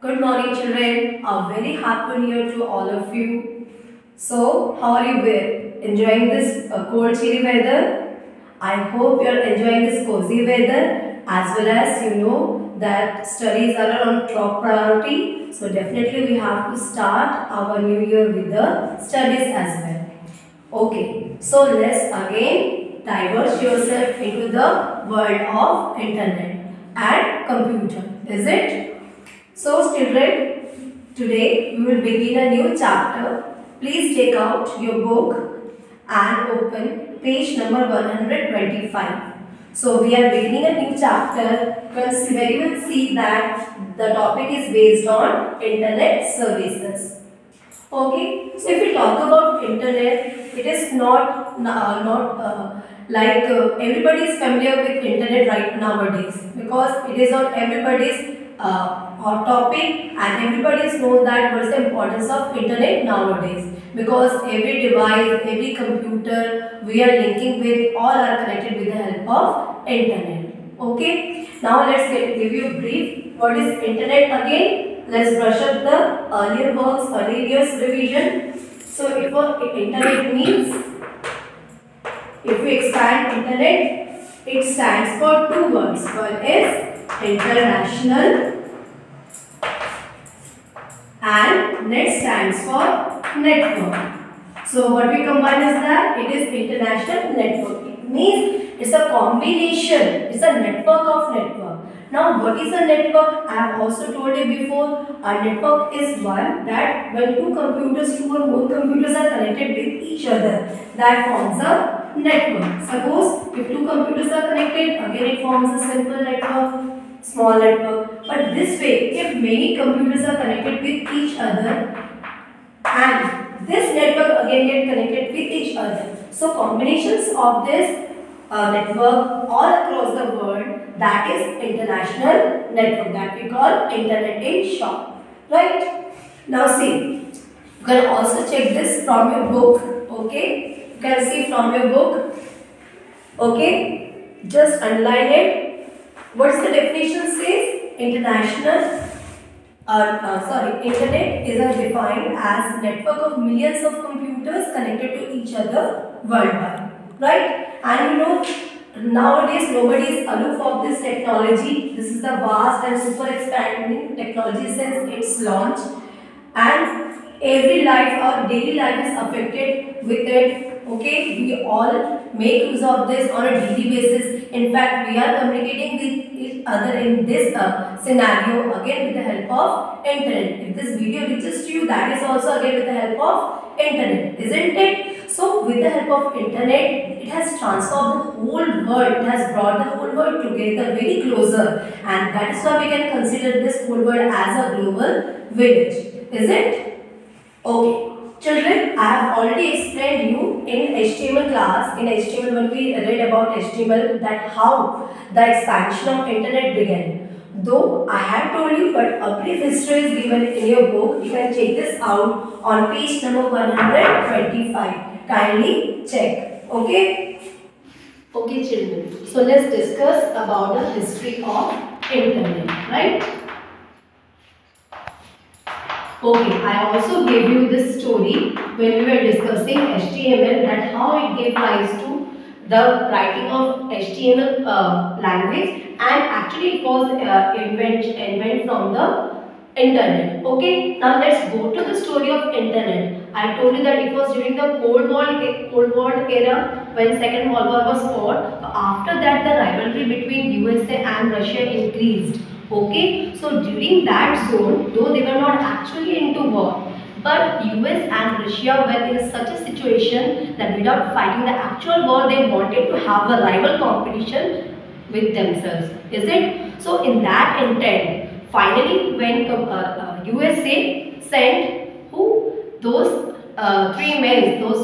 Good morning, children. A very happy new year to all of you. So, how are you enjoying this cold, chilly weather? I hope you are enjoying this cozy weather, as well as you know that studies are on top priority. So, definitely we have to start our new year with the studies as well. Okay, so let's again diverge yourself into the world of internet and computer. Is it? So children, today we will begin a new chapter. Please take out your book and open page number 125. So we are beginning a new chapter where you will see that the topic is based on internet services. Okay, so if we talk about internet, it is not like everybody is familiar with internet right nowadays, because it is on everybody's hot topic, and everybody knows that what is the importance of internet nowadays, because every device, every computer we are linking with, all are connected with the help of internet. Okay, now let's give you a brief. What is internet again? Let's brush up the earlier works, earlier years revision. So if internet means, if we expand internet, it stands for two words. One is international and net stands for network. So what we combine is that it is international network. It means it's a combination, it's a network of network. Now what is a network? I have also told you before, a network is one that when two or more computers are connected with each other, that forms a network. Suppose if two computers are connected, again it forms a simple network, small network. But this way, if many computers are connected with each other, and this network again get connected with each other. So combinations of this network all across the world, that is international network, that we call internet in short. Right? Now see, you can also check this from your book. Okay? You can see from your book. Okay? Just underline it. What's the definition says? International internet is defined as network of millions of computers connected to each other worldwide, right? And you know, nowadays nobody is aloof of this technology. This is the vast and super expanding technology since its launch, and every life, our daily life is affected with it. Okay, we all make use of this on a daily basis. In fact, we are communicating with each other in this scenario again with the help of internet. If this video reaches to you, that is also again with the help of internet, isn't it? So with the help of internet, it has transformed the whole world. It has brought the whole world together very closer, and that is why we can consider this whole world as a global village. Is it? Okay. Children, I have already explained you in HTML class, in HTML when we read about HTML, that how the expansion of internet began. Though I have told you, but a brief history is given in your book. You can check this out on page number 125. Kindly check. Okay? Okay, children. So let's discuss about the history of internet, right? Okay, I also gave you this story when we were discussing HTML, that how it gave rise to the writing of HTML language, and actually it was invent from the internet. Okay, now let's go to the story of internet. I told you that it was during the Cold War era when Second World War was fought. After that, the rivalry between USA and Russia increased. Okay, so during that zone, though they were not actually into war, but US and Russia were in such a situation that without fighting the actual war, they wanted to have a rival competition with themselves. Is it? So in that intent, finally when USA sent those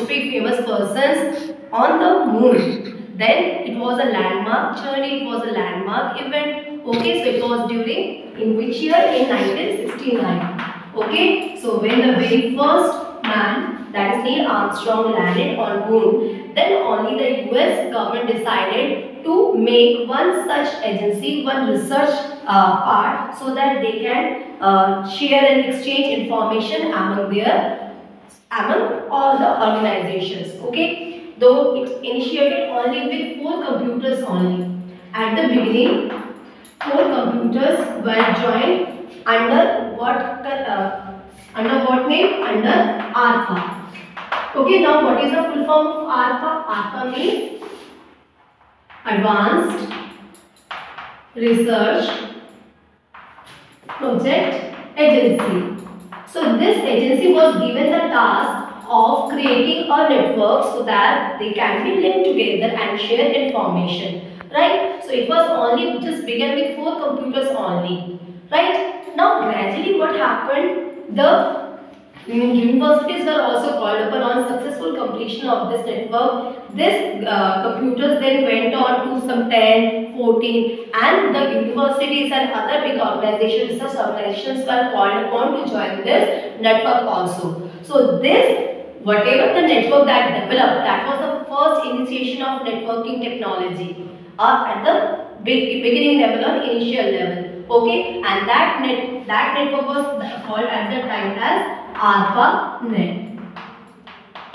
three famous persons on the moon, then it was a landmark journey, it was a landmark event. Okay, so it was in which year? In 1969. Okay, so when the very first man, that is Neil Armstrong, landed on moon, then only the US government decided to make one such agency, one research part, so that they can share and exchange information among all the organizations. Okay, though it initiated only with 4 computers only. At the beginning, 4 computers were joined under what name? Under ARPA. Okay, now what is the full form of ARPA? ARPA means Advanced Research Project Agency. So this agency was given the task of creating a network so that they can be linked together and share information. Right? So it was only just began with 4 computers only. Right? Now gradually what happened? The universities were also called upon on successful completion of this network. This computers then went on to some 10, 14 and the universities and other big organizations, research organizations were called upon to join this network also. So this, whatever the network that developed, that was the first initiation of networking technology at the beginning level or initial level. Okay, and that network was called at the time as ARPANET.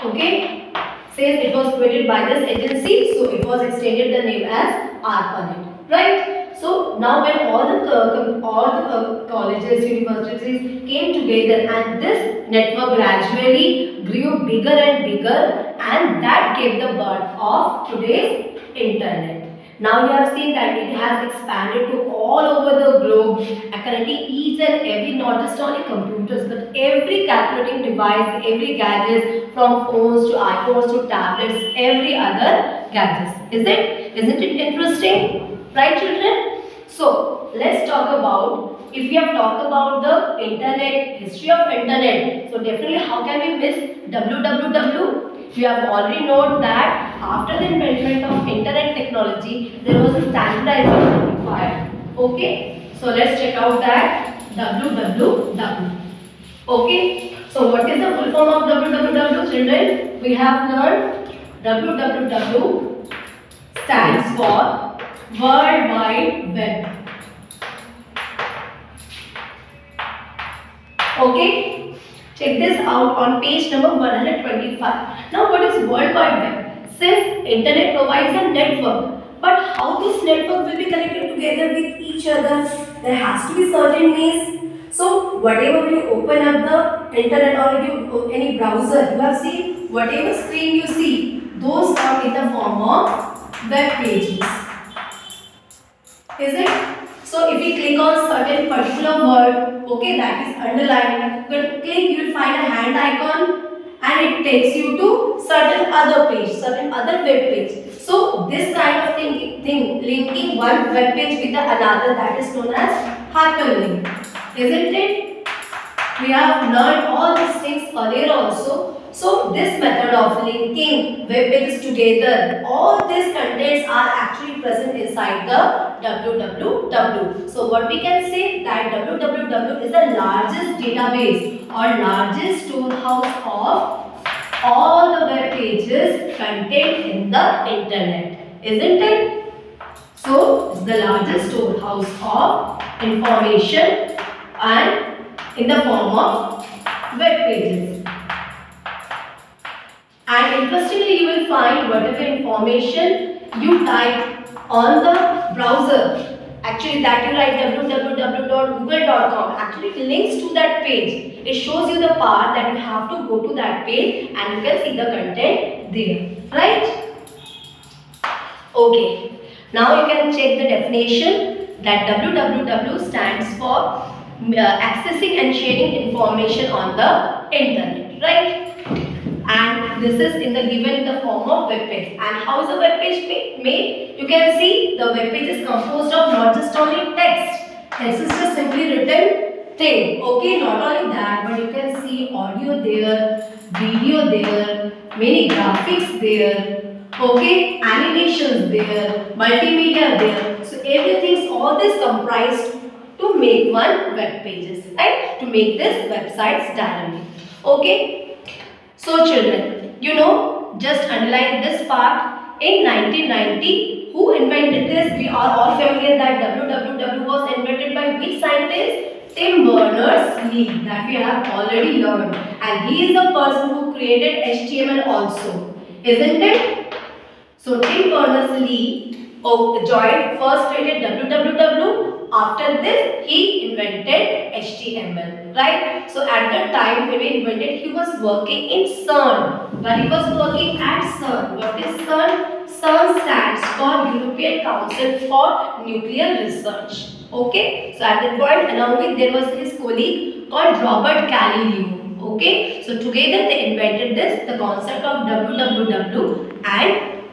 Okay, says it was created by this agency, so it was extended the name as ARPANET. Right. So now when all the colleges, universities came together, and this network gradually grew bigger and bigger, and that gave the birth of today's internet. Now you have seen that it has expanded to all over the globe, connecting each and every, not just only computers, but every calculating device, every gadget, from phones to iPhones to tablets, every other gadgets. Isn't it interesting? Right, children? So let's talk about, if we have talked about the internet, history of internet, so definitely how can we miss www? You have already known that after the invention of internet technology, there was a standardization required. Okay, so let's check out that www. Okay, so what is the full form of www, children? We have learned www stands for World Wide Web. Okay, check this out on page number 125. Now what is World Wide Web? Says internet provides a network, but how this network will be connected together with each other? There has to be certain means. So whatever you open up the internet or any browser, you have seen whatever screen you see, those are in the form of web pages. Is it? So if you click on certain particular word, okay, that is underlined, but click, you will find a hand icon and it takes you to certain other page, certain other web page. So this kind of thing linking one web page with another, that is known as hyperlink. Isn't it? We have learned all these things earlier also. So this method of linking web pages together, all these contents are actually present inside the www. So what we can say that www is the largest database or largest storehouse of all the web pages contained in the internet. Isn't it? So it's the largest storehouse of information and in the form of web pages. And interestingly, you will find whatever information you type on the browser, actually that you write www.google.com, actually it links to that page. It shows you the part that you have to go to that page and you can see the content there. Right? Okay. Now you can check the definition that www stands for accessing and sharing information on the internet. Right? And this is given in the form of web page. And how is a web page made? You can see the web page is composed of not just only text. Text is just simply written thing. Okay, not only that, but you can see audio there, video there, many graphics there. Okay, animations there, multimedia there. So everything, all this comprised to make one web pages, right? To make this websites dynamic. Okay. So children, you know, just underline this part. In 1990, who invented this? We are all familiar that www was invented by which scientist? Tim Berners-Lee, that we have already learned, and he is the person who created HTML also, isn't it? So Tim Berners-Lee joined, first created www. After this, he invented HTML, right? So at the time when he invented, he was working in CERN. But he was working at CERN. What is CERN? CERN stands for European Council for Nuclear Research. Okay. So at that point, along with there was his colleague called Robert Galileo. Okay. So together they invented this, the concept of www and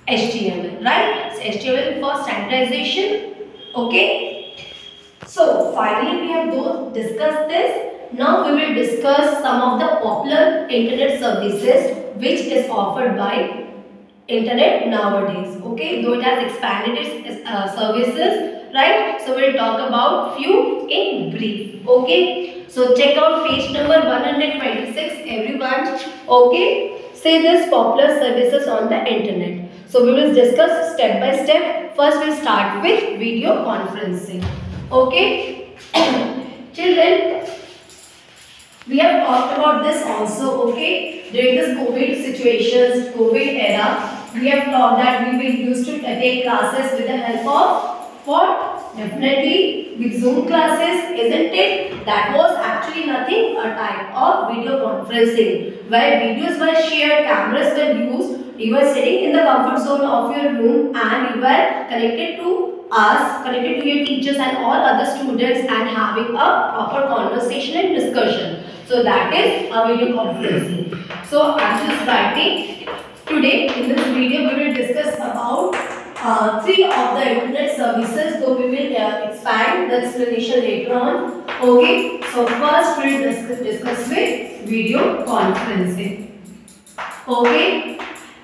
HTML, right? So HTML for standardization. Okay. So finally we have both discussed this. Now we will discuss some of the popular internet services which is offered by internet nowadays. Okay, though it has expanded its services, right? So we'll talk about few in brief. Okay, so check out page number 126, everyone. Okay, say this popular services on the internet. So we will discuss step by step. First we'll start with video conferencing. Okay, children, we have talked about this also. Okay, during this COVID situations, COVID era, we have taught that we will used to take classes with the help of what? Definitely with Zoom classes, isn't it? That was actually nothing, a type of video conferencing where videos were shared, cameras were used. You were sitting in the comfort zone of your room and you were connected to us, connected to your teachers and all other students and having a proper conversation and discussion. So that is a video conferencing. So I am just writing. Today in this video we will discuss about three of the internet services, so we will expand the explanation later on. Okay, so first we will discuss with video conferencing. Okay,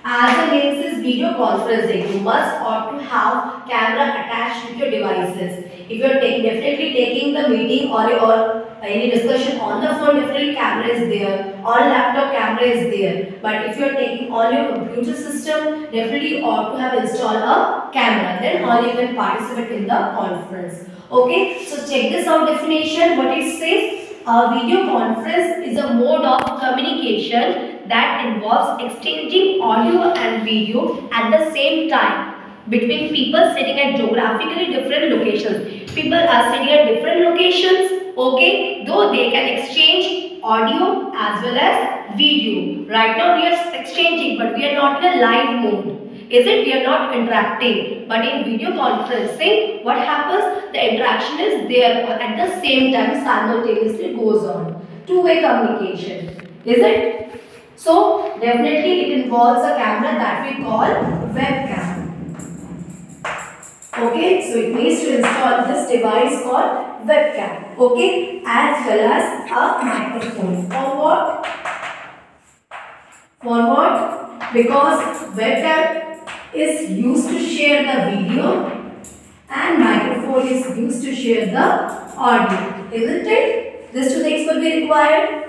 as the name says video conferencing, you must ought to have camera attached with your devices. If you are definitely taking the meeting or any discussion on the phone, definitely camera is there. On laptop, camera is there. But if you are taking on your computer system, definitely you ought to have installed a camera. Then only you can participate in the conference. Okay, so check this out definition. What it says. A video conference is a mode of communication that involves exchanging audio and video at the same time between people sitting at geographically different locations. People are sitting at different locations, okay, though they can exchange audio as well as video. Right now we are exchanging, but we are not in a live mode. Is it? We are not interacting. But in video conferencing, what happens? The interaction is there at the same time, simultaneously goes on. Two-way communication. Is it? So, definitely it involves a camera that we call webcam. Okay, so it needs to install this device called webcam. Okay, as well as a microphone. For what? For what? Because webcam is used to share the video and microphone is used to share the audio, isn't it? These two things will be required.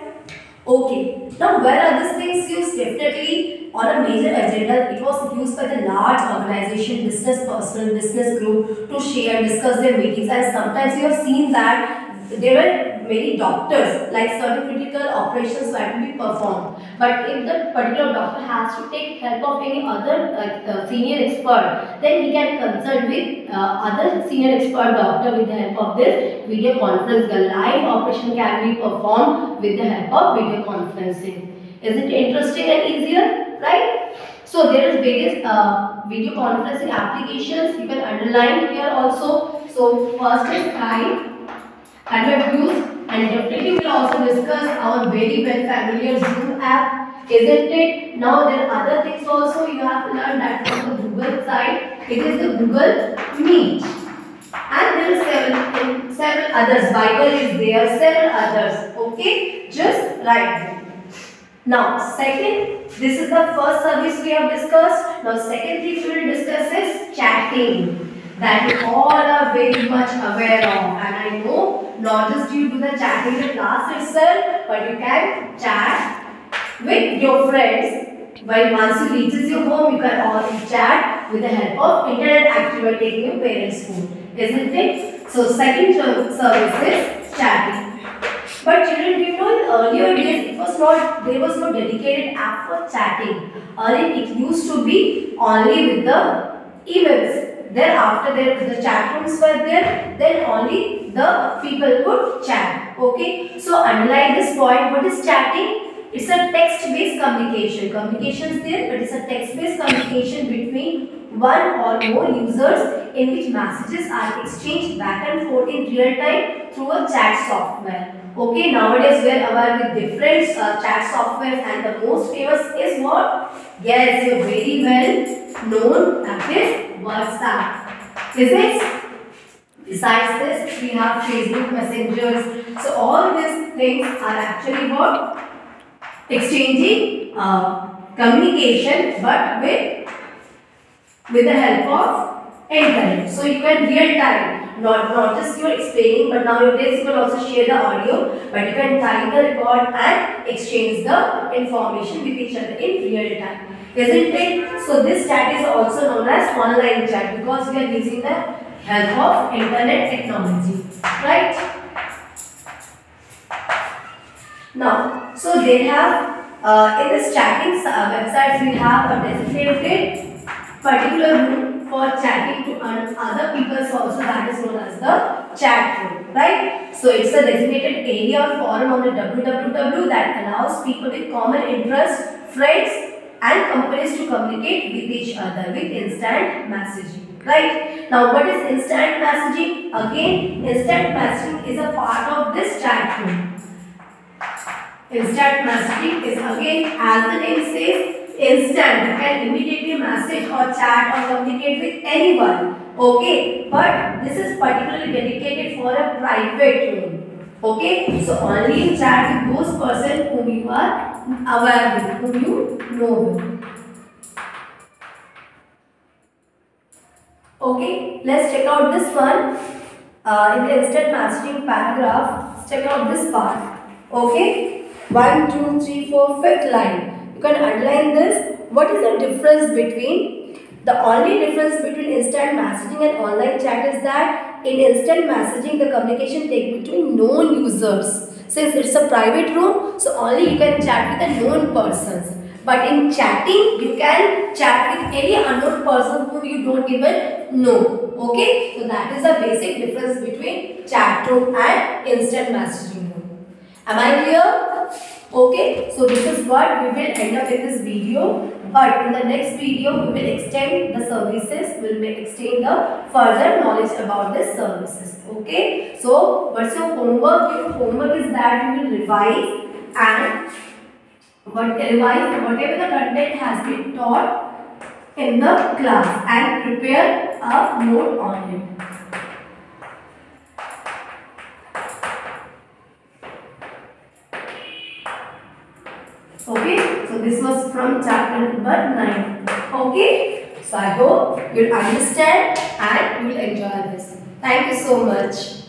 Okay, now where are these things used? Definitely on a major agenda. It was used by the large organization, business person, business group to share, discuss their meetings, and sometimes you have seen that there were many doctors, like certain critical operations were to be performed. But if the particular doctor has to take help of any other senior expert, then he can consult with other senior expert doctor with the help of this video conference. The live operation can be performed with the help of video conferencing. Isn't it interesting and easier, right? So there is various video conferencing applications. You can underline here also. So first is Skype that we have used, and definitely we will also discuss our very well familiar Zoom app, isn't it? Now there are other things also you have to learn, that from the Google side. It is the Google Meet, and there are several others. Viber is there, several others. Okay, just write them. Now second, this is the first service we have discussed. Now second thing we will discuss is chatting, that you all are very much aware of, and I know not just you do the chatting in class itself, but you can chat with your friends. While once you reaches your home, you can also chat with the help of internet activity taking your parents' phone, isn't it? So second service is chatting. But children, do you know in earlier days there was no dedicated app for chatting. Earlier it used to be only with the emails. Thereafter the chat rooms were there, then only the people could chat. Okay, so underline this point. What is chatting? It's a text-based communication. Communication is there, but it's a text-based communication between one or more users in which messages are exchanged back and forth in real time through a chat software. Okay, nowadays we are aware with different chat software, and the most famous is what? Yes, you're very well known, that is WhatsApp. Is it? Besides this, we have Facebook messengers. So all these things are actually what? Exchanging communication, but with the help of internet. So you can real time, not just you're explaining, but nowadays you can also share the audio, but you can type the record and exchange the information with each other in real time. Isn't it? So this chat is also known as online chat because we are using the help of internet technology, right? Now, so they have in this chatting websites we have a designated particular room for chatting to other people also, that is known as the chat room, right? So it's a designated area or forum on the www that allows people with common interests, friends and companies to communicate with each other with instant messaging, right? Now what is instant messaging? Again, instant messaging is a part of this chat room. Instant messaging is again, as the name says, instant. You can immediately message or chat or communicate with anyone. Okay, but this is particularly dedicated for a private room. Okay, so only chat with those person whom you are aware with, whom you know with. Okay, let's check out this one. In the instant messaging paragraph, check out this part. Okay. 1, 2, 3, 4, 5th line. You can underline this. What is the difference between? The only difference between instant messaging and online chat is that in instant messaging the communication takes between known users. Since it's a private room, so only you can chat with the known persons. But in chatting, you can chat with any unknown person whom you don't even know. Okay? So that is the basic difference between chat room and instant messaging room. Am I clear? Okay, so this is what we will end up in this video, but in the next video we will extend the services, we will extend the further knowledge about the services. Okay, so what's your homework? Your homework is that you will revise and whatever the content has been taught in the class and prepare a note on it. Okay, so this was from chapter number 9. Okay, so I hope you'll understand and you'll enjoy this. Thank you so much.